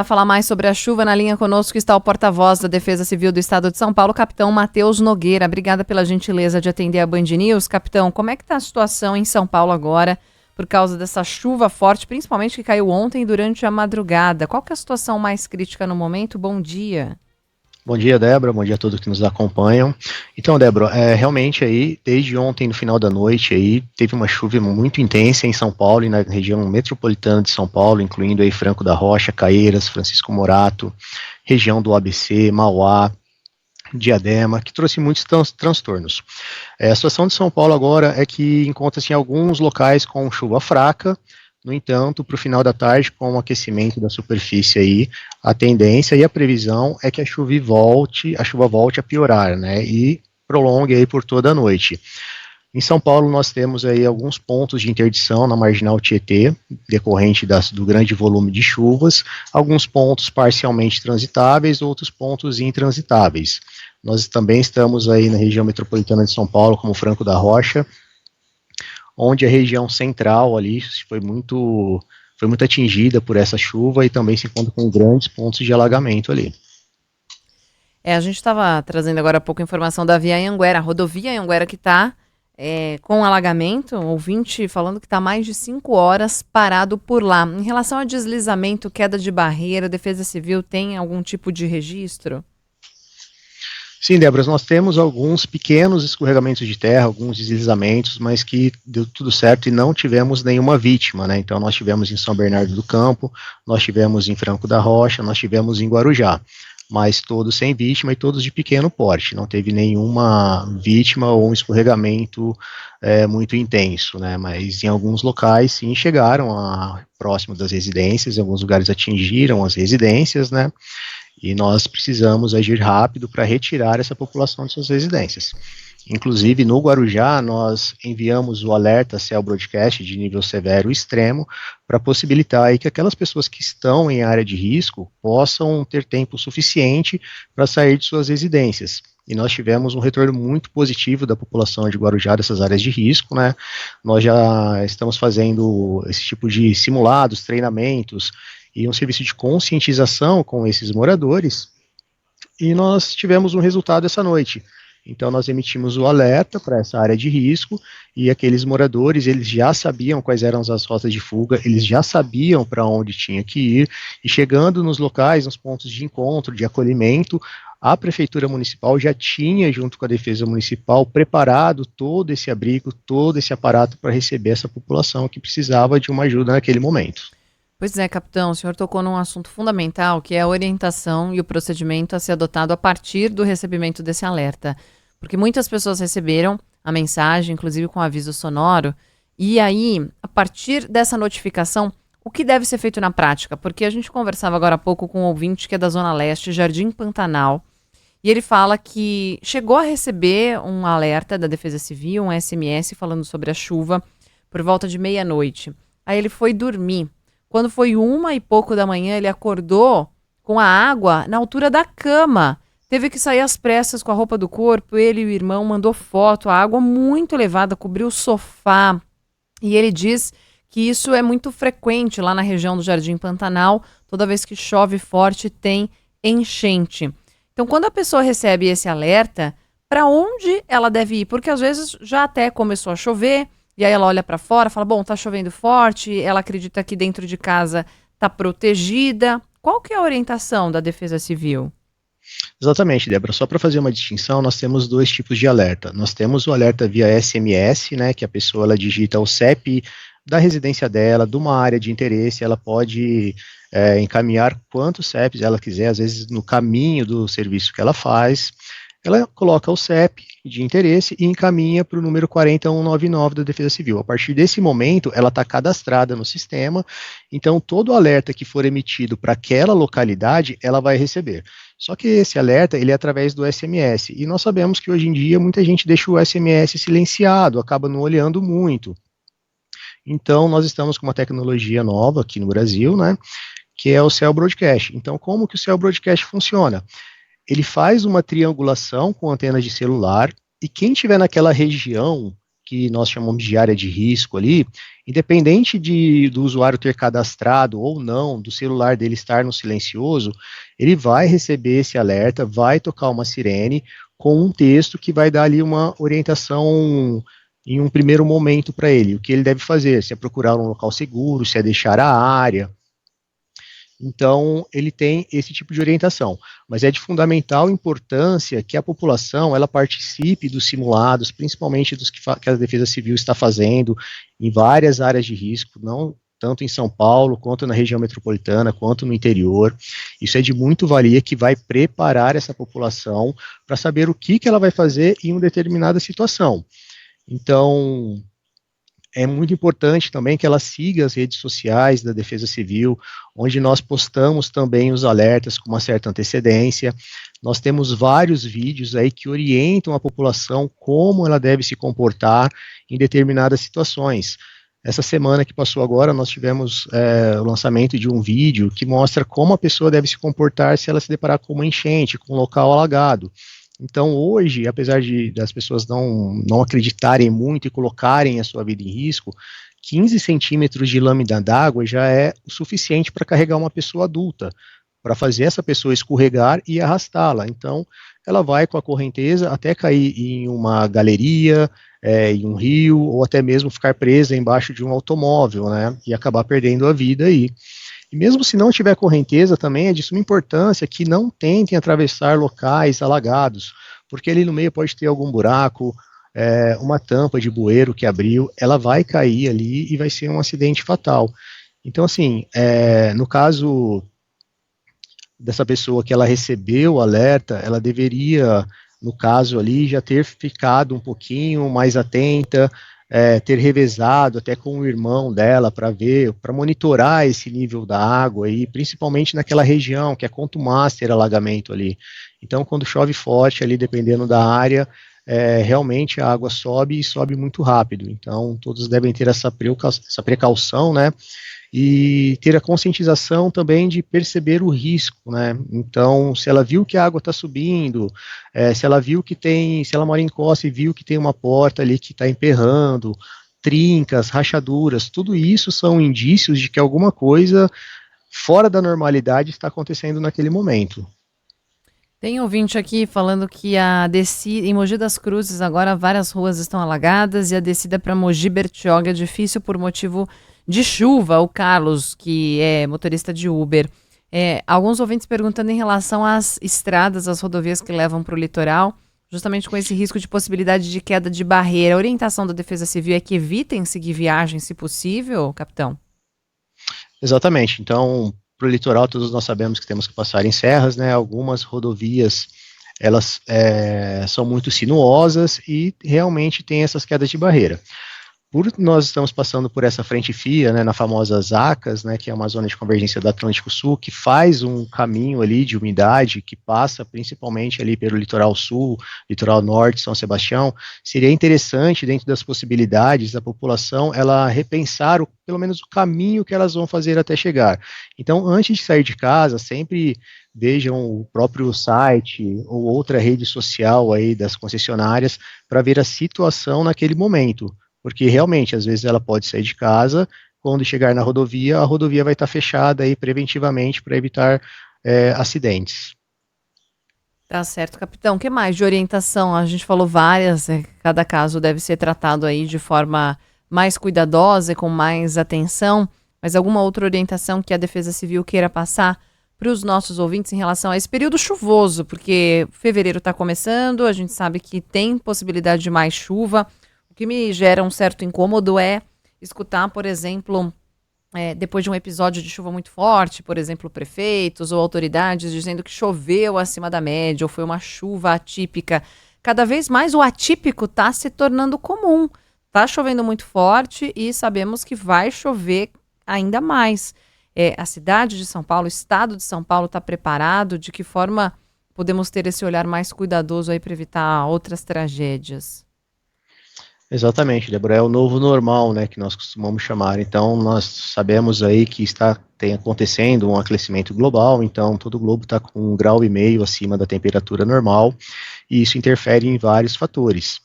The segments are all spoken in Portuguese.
Para falar mais sobre a chuva, na linha conosco está o porta-voz da Defesa Civil do Estado de São Paulo, capitão Matheus Nogueira. Obrigada pela gentileza de atender a Band News. Capitão, como é que está a situação em São Paulo agora por causa dessa chuva forte, principalmente que caiu ontem durante a madrugada? Qual que é a situação mais crítica no momento? Bom dia. Bom dia, Débora. Bom dia a todos que nos acompanham. Então, Débora, realmente aí, desde ontem, no final da noite, aí, teve uma chuva muito intensa em São Paulo e na região metropolitana de São Paulo, incluindo aí Franco da Rocha, Caieiras, Francisco Morato, região do ABC, Mauá, Diadema, que trouxe muitos transtornos. A situação de São Paulo agora é que encontra-se em alguns locais com chuva fraca. No entanto, para o final da tarde, com o aquecimento da superfície aí, a tendência e a previsão é que a chuva volte a piorar, né, e prolongue aí por toda a noite. Em São Paulo, nós temos aí alguns pontos de interdição na Marginal Tietê, decorrente do grande volume de chuvas, alguns pontos parcialmente transitáveis, outros pontos intransitáveis. Nós também estamos aí na região metropolitana de São Paulo, como Franco da Rocha, onde a região central ali foi muito atingida por essa chuva e também se encontra com grandes pontos de alagamento ali. A gente estava trazendo agora há pouco informação da Via Anhanguera, a rodovia Anhanguera que está com alagamento, ouvinte falando que está mais de 5 horas parado por lá. Em relação a deslizamento, queda de barreira, Defesa Civil tem algum tipo de registro? Sim, Débora, nós temos alguns pequenos escorregamentos de terra, alguns deslizamentos, mas que deu tudo certo e não tivemos nenhuma vítima, né? Então nós tivemos em São Bernardo do Campo, nós tivemos em Franco da Rocha, nós tivemos em Guarujá, mas todos sem vítima e todos de pequeno porte, não teve nenhuma vítima ou um escorregamento muito intenso, né? Mas em alguns locais sim chegaram próximo das residências, em alguns lugares atingiram as residências, né? E nós precisamos agir rápido para retirar essa população de suas residências. Inclusive, no Guarujá, nós enviamos o alerta Cell Broadcast de nível severo extremo para possibilitar aí que aquelas pessoas que estão em área de risco possam ter tempo suficiente para sair de suas residências. E nós tivemos um retorno muito positivo da população de Guarujá dessas áreas de risco, né? Nós já estamos fazendo esse tipo de simulados, treinamentos, e um serviço de conscientização com esses moradores, e nós tivemos um resultado essa noite. Então nós emitimos o alerta para essa área de risco, e aqueles moradores, eles já sabiam quais eram as rotas de fuga, eles já sabiam para onde tinha que ir, e chegando nos locais, nos pontos de encontro, de acolhimento, a Prefeitura Municipal já tinha, junto com a Defesa Municipal, preparado todo esse abrigo, todo esse aparato para receber essa população que precisava de uma ajuda naquele momento. Pois é, capitão, o senhor tocou num assunto fundamental, que é a orientação e o procedimento a ser adotado a partir do recebimento desse alerta. Porque muitas pessoas receberam a mensagem, inclusive com aviso sonoro, e aí, a partir dessa notificação, o que deve ser feito na prática? Porque a gente conversava agora há pouco com um ouvinte que é da Zona Leste, Jardim Pantanal, e ele fala que chegou a receber um alerta da Defesa Civil, um SMS falando sobre a chuva, por volta de meia-noite. Aí ele foi dormir. Quando foi 1h pouco da manhã, ele acordou com a água na altura da cama. Teve que sair às pressas com a roupa do corpo. Ele e o irmão mandou foto. A água muito elevada cobriu o sofá. E ele diz que isso é muito frequente lá na região do Jardim Pantanal. Toda vez que chove forte, tem enchente. Então, quando a pessoa recebe esse alerta, para onde ela deve ir? Porque às vezes já até começou a chover. E aí ela olha para fora, fala, bom, tá chovendo forte, ela acredita que dentro de casa tá protegida. Qual que é a orientação da Defesa Civil? Exatamente, Débora. Só para fazer uma distinção, nós temos dois tipos de alerta. Nós temos o alerta via SMS, né, que a pessoa ela digita o CEP da residência dela, de uma área de interesse, ela pode encaminhar quantos CEPs ela quiser, às vezes no caminho do serviço que ela faz. Ela coloca o CEP de interesse e encaminha para o número 40199 da Defesa Civil. A partir desse momento, ela está cadastrada no sistema, então todo alerta que for emitido para aquela localidade, ela vai receber. Só que esse alerta, ele é através do SMS, e nós sabemos que hoje em dia muita gente deixa o SMS silenciado, acaba não olhando muito. Então, nós estamos com uma tecnologia nova aqui no Brasil, né, que é o Cell Broadcast. Então, como que o Cell Broadcast funciona? Ele faz uma triangulação com antenas de celular, e quem estiver naquela região que nós chamamos de área de risco ali, independente do usuário ter cadastrado ou não, do celular dele estar no silencioso, ele vai receber esse alerta, vai tocar uma sirene com um texto que vai dar ali uma orientação em um primeiro momento para ele, o que ele deve fazer, se é procurar um local seguro, se é deixar a área. Então, ele tem esse tipo de orientação, mas é de fundamental importância que a população ela participe dos simulados, principalmente dos que a Defesa Civil está fazendo em várias áreas de risco, não tanto em São Paulo, quanto na região metropolitana, quanto no interior. Isso é de muito valia, que vai preparar essa população para saber o que ela vai fazer em uma determinada situação. Então, é muito importante também que ela siga as redes sociais da Defesa Civil, onde nós postamos também os alertas com uma certa antecedência. Nós temos vários vídeos aí que orientam a população como ela deve se comportar em determinadas situações. Essa semana que passou agora, nós tivemos o lançamento de um vídeo que mostra como a pessoa deve se comportar se ela se deparar com uma enchente, com um local alagado. Então, hoje, apesar das pessoas não acreditarem muito e colocarem a sua vida em risco, 15 centímetros de lâmina d'água já é o suficiente para carregar uma pessoa adulta, para fazer essa pessoa escorregar e arrastá-la. Então, ela vai com a correnteza até cair em uma galeria, em um rio, ou até mesmo ficar presa embaixo de um automóvel, né, e acabar perdendo a vida aí. E mesmo se não tiver correnteza, também é de suma importância que não tentem atravessar locais alagados, porque ali no meio pode ter algum buraco, uma tampa de bueiro que abriu, ela vai cair ali e vai ser um acidente fatal. Então, assim, no caso dessa pessoa que ela recebeu o alerta, ela deveria, no caso ali, já ter ficado um pouquinho mais atenta, ter revezado até com o irmão dela para ver, para monitorar esse nível da água, e principalmente naquela região que é contumaster alagamento ali. Então, quando chove forte ali, dependendo da área, realmente a água sobe e sobe muito rápido. Então, todos devem ter essa precaução, né? E ter a conscientização também de perceber o risco, né? Então, se ela viu que a água está subindo, se ela viu que se ela mora em costa e viu que tem uma porta ali que está emperrando, trincas, rachaduras, tudo isso são indícios de que alguma coisa fora da normalidade está acontecendo naquele momento. Tem ouvinte aqui falando que em Mogi das Cruzes agora várias ruas estão alagadas e a descida para Mogi Bertioga é difícil por motivo de chuva. O Carlos, que é motorista de Uber. Alguns ouvintes perguntando em relação às estradas, às rodovias que levam para o litoral, justamente com esse risco de possibilidade de queda de barreira. A orientação da Defesa Civil é que evitem seguir viagem, se possível, capitão? Exatamente. Então, para o litoral, todos nós sabemos que temos que passar em serras, né? Algumas rodovias, elas são muito sinuosas e realmente tem essas quedas de barreira. Nós estamos passando por essa frente fria, né, na famosa ZACAS, né, que é uma zona de convergência do Atlântico Sul, que faz um caminho ali de umidade, que passa principalmente ali pelo litoral sul, litoral norte, São Sebastião. Seria interessante, dentro das possibilidades da população, ela repensar pelo menos o caminho que elas vão fazer até chegar. Então, antes de sair de casa, sempre vejam o próprio site ou outra rede social aí das concessionárias para ver a situação naquele momento. Porque realmente, às vezes ela pode sair de casa, quando chegar na rodovia, a rodovia vai estar fechada aí preventivamente para evitar acidentes. Tá certo, capitão. O que mais de orientação? A gente falou várias, cada caso deve ser tratado aí de forma mais cuidadosa e com mais atenção, mas alguma outra orientação que a Defesa Civil queira passar para os nossos ouvintes em relação a esse período chuvoso? Porque fevereiro está começando, a gente sabe que tem possibilidade de mais chuva. O que me gera um certo incômodo é escutar, por exemplo, depois de um episódio de chuva muito forte, por exemplo, prefeitos ou autoridades dizendo que choveu acima da média ou foi uma chuva atípica. Cada vez mais o atípico está se tornando comum. Está chovendo muito forte e sabemos que vai chover ainda mais. A cidade de São Paulo, o estado de São Paulo está preparado? De que forma podemos ter esse olhar mais cuidadoso aí para evitar outras tragédias? Exatamente, Débora, é o novo normal, né, que nós costumamos chamar. Então, nós sabemos aí que tem acontecendo um aquecimento global, então todo o globo está com 1,5 graus acima da temperatura normal, e isso interfere em vários fatores.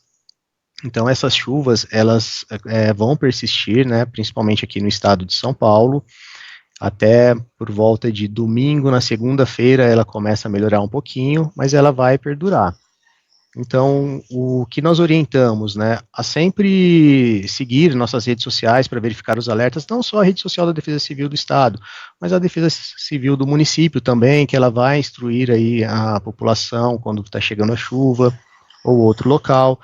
Então, essas chuvas, elas vão persistir, né, principalmente aqui no estado de São Paulo, até por volta de domingo. Na segunda-feira ela começa a melhorar um pouquinho, mas ela vai perdurar. Então, o que nós orientamos, né, a sempre seguir nossas redes sociais para verificar os alertas, não só a rede social da Defesa Civil do Estado, mas a Defesa Civil do município também, que ela vai instruir aí a população quando está chegando a chuva ou outro local.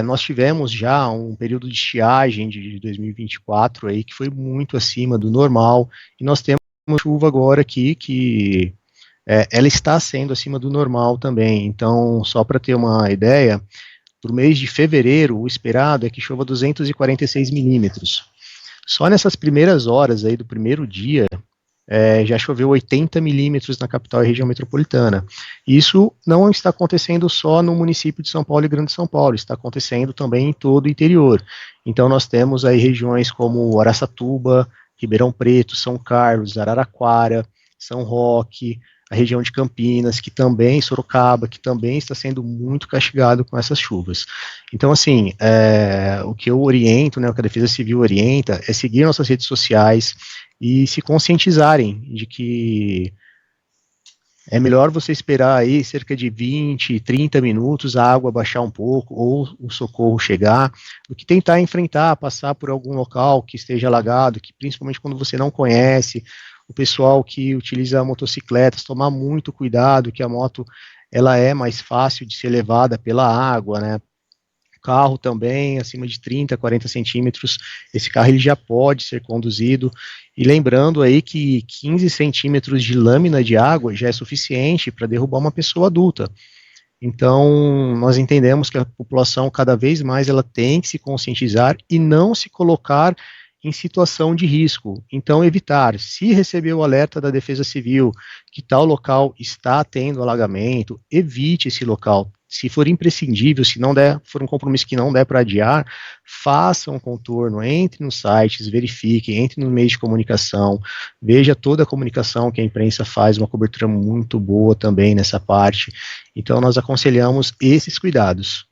Nós tivemos já um período de estiagem de 2024 aí que foi muito acima do normal, e nós temos uma chuva agora aqui que ela está sendo acima do normal também. Então, só para ter uma ideia, para o mês de fevereiro, o esperado é que chova 246 milímetros. Só nessas primeiras horas aí do primeiro dia, já choveu 80 milímetros na capital e região metropolitana. Isso não está acontecendo só no município de São Paulo e Grande São Paulo, está acontecendo também em todo o interior. Então nós temos aí regiões como Araçatuba, Ribeirão Preto, São Carlos, Araraquara, São Roque, a região de Campinas, que também, Sorocaba, que também está sendo muito castigado com essas chuvas. Então, assim, o que eu oriento, né, o que a Defesa Civil orienta, é seguir nossas redes sociais e se conscientizarem de que é melhor você esperar aí cerca de 20, 30 minutos a água baixar um pouco ou o socorro chegar, do que tentar enfrentar, passar por algum local que esteja alagado, que principalmente quando você não conhece, o pessoal que utiliza motocicletas, tomar muito cuidado, que a moto ela é mais fácil de ser levada pela água, né? O carro também, acima de 30, 40 centímetros, esse carro ele já pode ser conduzido. E lembrando aí que 15 centímetros de lâmina de água já é suficiente para derrubar uma pessoa adulta. Então, nós entendemos que a população cada vez mais ela tem que se conscientizar e não se colocar em situação de risco. Então, evitar, se receber o alerta da Defesa Civil que tal local está tendo alagamento, evite esse local. Se for imprescindível, se não der, for um compromisso que não der para adiar, faça um contorno, entre nos sites, verifique, entre no meio de comunicação, veja toda a comunicação que a imprensa faz, uma cobertura muito boa também nessa parte. Então, nós aconselhamos esses cuidados.